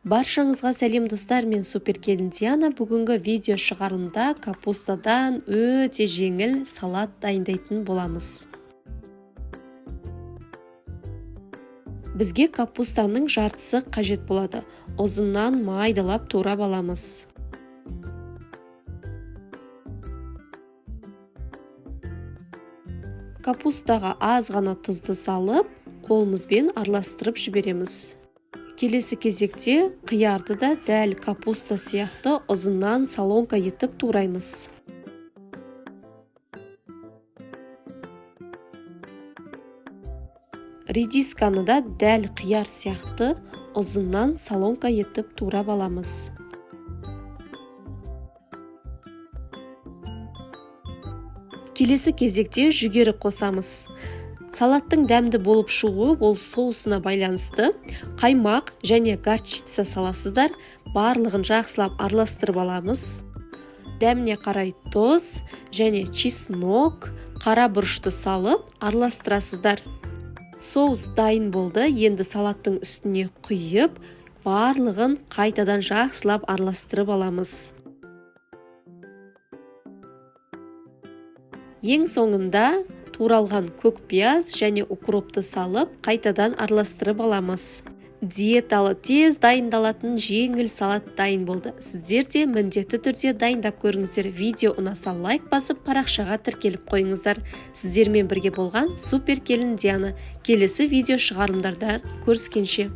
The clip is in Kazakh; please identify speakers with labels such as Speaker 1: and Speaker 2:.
Speaker 1: Баршаңызға сәлем достар, мен суперкелін Диана. Бүгінгі видео шығарылымда капустадан өте жеңіл салат дайындайтын боламыз. Бізге капустаның жартысы қажет болады. Ұзыннан майдалап турап аламыз. Капустаға аз ғана тұзды салып, қолымызбен араластырып жібереміз. Келесі кезекте қиярды да дәл капуста сияқты ұзыннан солонка етіп тураймыз. Редисканы да дәл қияр сияқты ұзыннан солонка етіп турап аламыз. Келесі кезекте жүгері қосамыз. Салаттың дәмді болып шығуы ол соусына байланысты. Қаймақ және горчица саласыздар, барлығын жақсылап араластырып аламыз. Дәміне қарай тұз және чеснок, қара бұрышты салып араластырасыздар. Соус дайын болды. Енді салаттың үстіне құйып, барлығын қайтадан жақсылап араластырып аламыз. Ең соңында туралған көк пияз және укропты салып, қайтадан араластырып аламыз. Диеталы тез дайындалатын жеңіл салат дайын болды. Сіздер де міндетті түрде дайындап көріңіздер. Видео ұнаса лайк басып, парақшаға тіркеліп қойыңыздар. Сіздермен бірге болған суперкелін Диана. Келесі видео шығарылымдарда көріскенше.